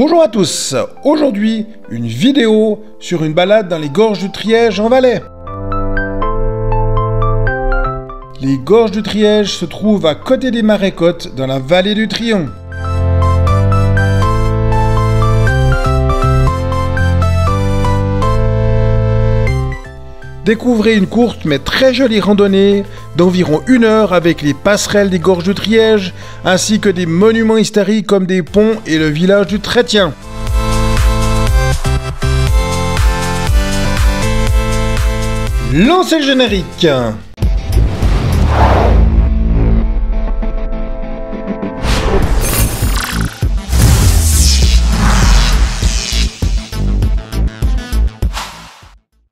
Bonjour à tous, aujourd'hui une vidéo sur une balade dans les gorges du Triège en Valais. Les gorges du Triège se trouvent à côté des Marais-Côtes dans la vallée du Trion. Découvrez une courte mais très jolie randonnée d'environ 1 heure avec les passerelles des gorges du Triège ainsi que des monuments historiques comme des ponts et le village du Trétien. Lancez le générique!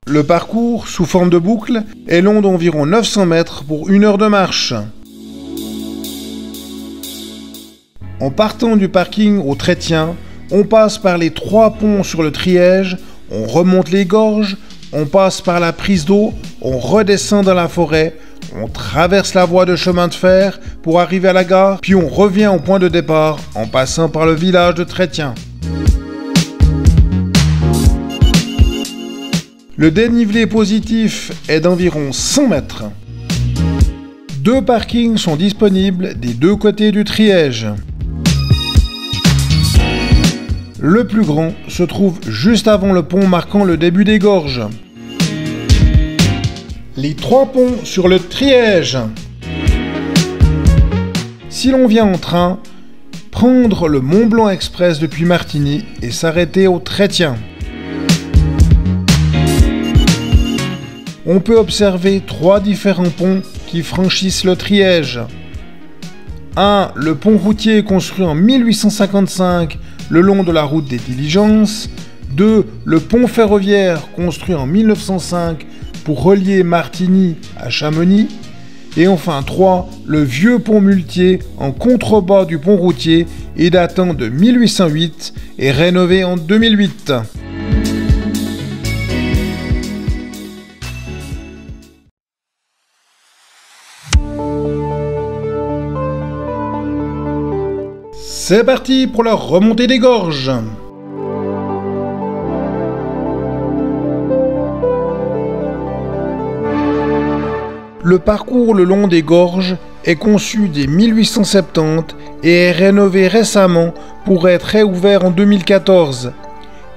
Le parcours, sous forme de boucle, est long d'environ 900 mètres pour 1 heure de marche. En partant du parking au Trétien, on passe par les 3 ponts sur le Triège, on remonte les gorges, on passe par la prise d'eau, on redescend dans la forêt, on traverse la voie de chemin de fer pour arriver à la gare, puis on revient au point de départ en passant par le village de Trétien. Le dénivelé positif est d'environ 100 mètres. 2 parkings sont disponibles des 2 côtés du Triège. Le plus grand se trouve juste avant le pont marquant le début des gorges. Les 3 ponts sur le Triège. Si l'on vient en train, prendre le Mont-Blanc Express depuis Martigny et s'arrêter au Trétien. On peut observer 3 différents ponts qui franchissent le Triège. 1. Le pont routier construit en 1855 le long de la route des Diligences. 2. Le pont ferroviaire construit en 1905 pour relier Martigny à Chamonix. Et enfin 3. Le vieux pont muletier en contrebas du pont routier et datant de 1808 et rénové en 2008. C'est parti pour la remontée des gorges. Le parcours le long des gorges est conçu dès 1870 et est rénové récemment pour être réouvert en 2014.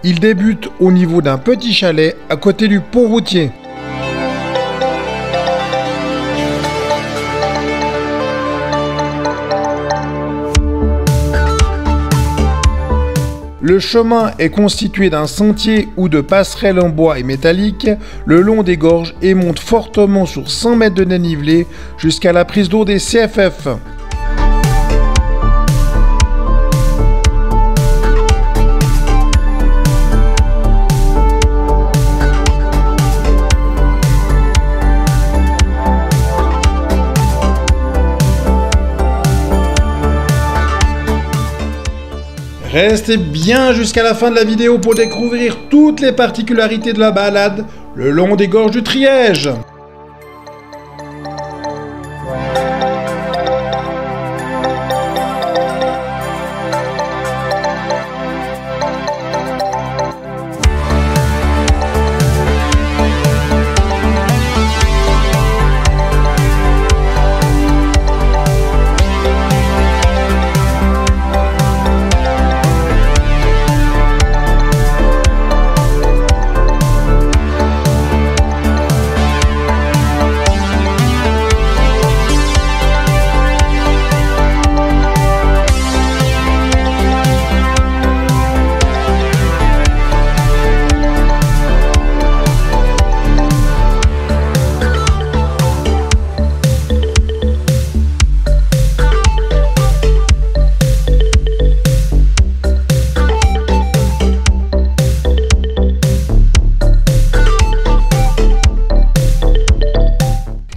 Il débute au niveau d'un petit chalet à côté du pont routier. Le chemin est constitué d'un sentier ou de passerelles en bois et métallique le long des gorges et monte fortement sur 100 mètres de dénivelé jusqu'à la prise d'eau des CFF. Restez bien jusqu'à la fin de la vidéo pour découvrir toutes les particularités de la balade le long des gorges du Triège.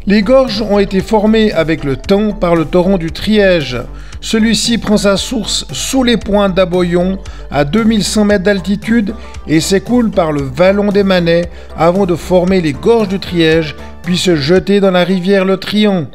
Les gorges ont été formées avec le temps par le torrent du Triège. Celui-ci prend sa source sous les pointes d'Aboyon, à 2100 mètres d'altitude, et s'écoule par le vallon des Manets avant de former les gorges du Triège, puis se jeter dans la rivière le Trion.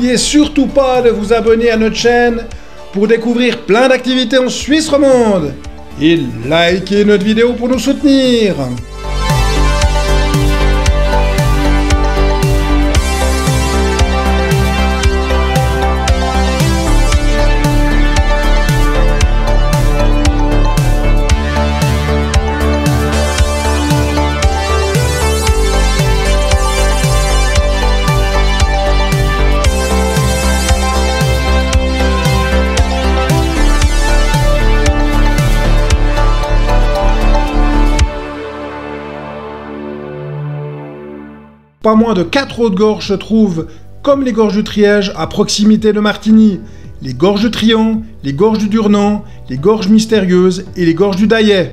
n'oubliez surtout pas de vous abonner à notre chaîne pour découvrir plein d'activités en Suisse romande. Et likez notre vidéo pour nous soutenir. Pas moins de 4 autres gorges se trouvent, comme les gorges du Triège, à proximité de Martigny. Les gorges du Trian, les gorges du Durnan, les gorges mystérieuses et les gorges du Daillet.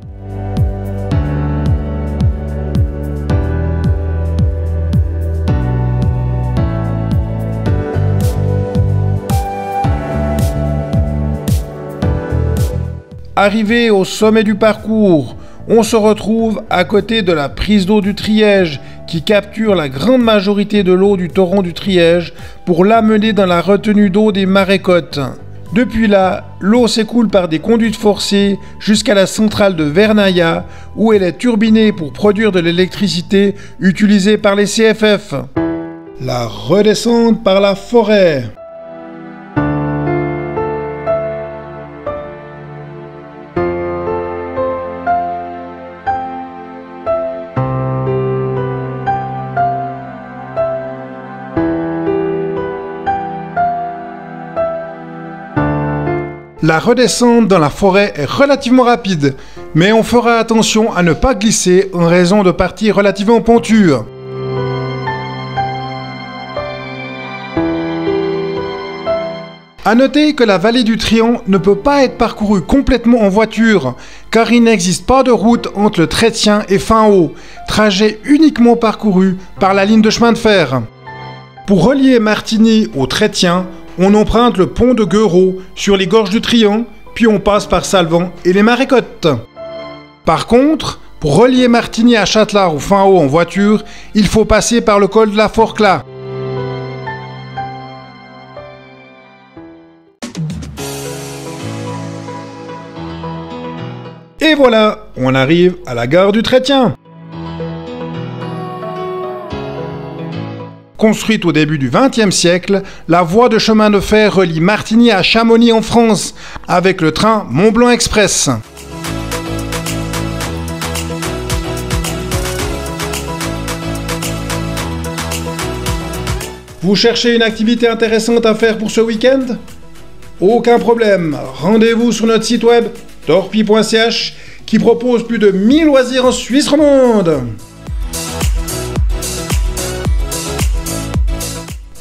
Arrivé au sommet du parcours, on se retrouve à côté de la prise d'eau du Triège qui capture la grande majorité de l'eau du torrent du Triège pour l'amener dans la retenue d'eau des Marécottes. Depuis là, l'eau s'écoule par des conduites forcées jusqu'à la centrale de Vernaya où elle est turbinée pour produire de l'électricité utilisée par les CFF. La redescente par la forêt. La redescente dans la forêt est relativement rapide, mais on fera attention à ne pas glisser en raison de parties relativement pentues. A noter que la vallée du Trian ne peut pas être parcourue complètement en voiture, car il n'existe pas de route entre le Trétien et Fin-Haut, trajet uniquement parcouru par la ligne de chemin de fer. Pour relier Martigny au Trétien, on emprunte le pont de Gueureau sur les gorges du Trian, puis on passe par Salvan et les Marécottes. Par contre, pour relier Martigny à Châtelard ou Fin-Haut en voiture, il faut passer par le col de la Forclaz. Et voilà, on arrive à la gare du Trétien. Construite au début du XXe siècle, la voie de chemin de fer relie Martigny à Chamonix en France, avec le train Mont-Blanc Express. Vous cherchez une activité intéressante à faire pour ce week-end? Aucun problème, rendez-vous sur notre site web torpille.ch qui propose plus de 1000 loisirs en Suisse romande.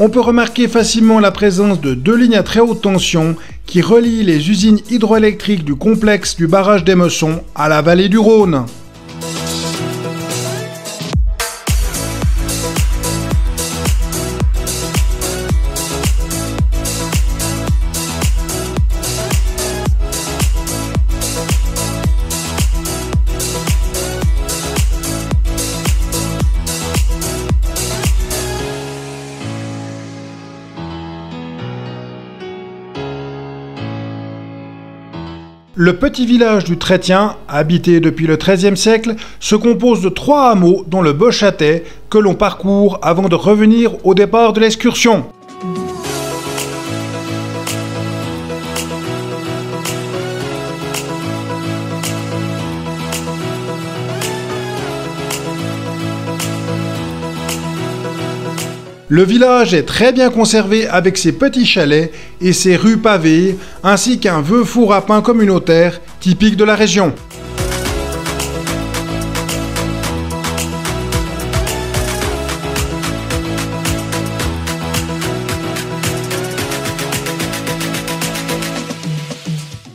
On peut remarquer facilement la présence de 2 lignes à très haute tension qui relient les usines hydroélectriques du complexe du barrage d'Émessons à la vallée du Rhône. Le petit village du Trétien, habité depuis le XIIIe siècle, se compose de 3 hameaux dont le Beauchâtais que l'on parcourt avant de revenir au départ de l'excursion. Le village est très bien conservé avec ses petits chalets et ses rues pavées, ainsi qu'un vieux four à pain communautaire typique de la région.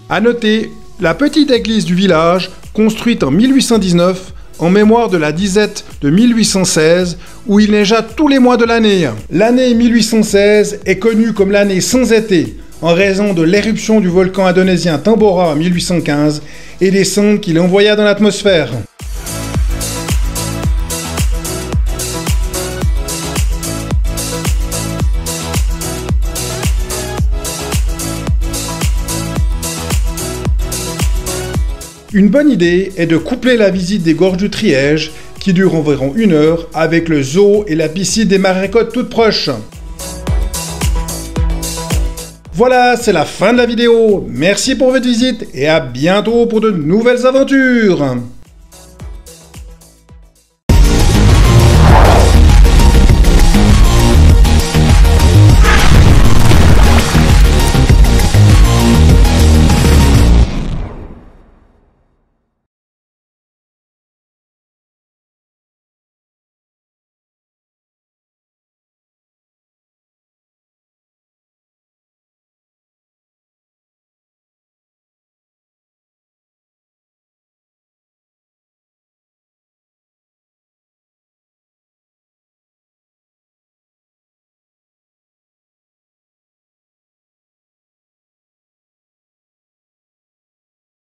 A noter la petite église du village, construite en 1819, en mémoire de la disette de 1816, où il neigea tous les mois de l'année. L'année 1816 est connue comme l'année sans été, en raison de l'éruption du volcan indonésien Tambora en 1815 et des cendres qu'il envoya dans l'atmosphère. Une bonne idée est de coupler la visite des gorges du Triège, qui dure environ 1 heure, avec le zoo et la piscine des Marécottes toutes proches. Voilà, c'est la fin de la vidéo. Merci pour votre visite et à bientôt pour de nouvelles aventures.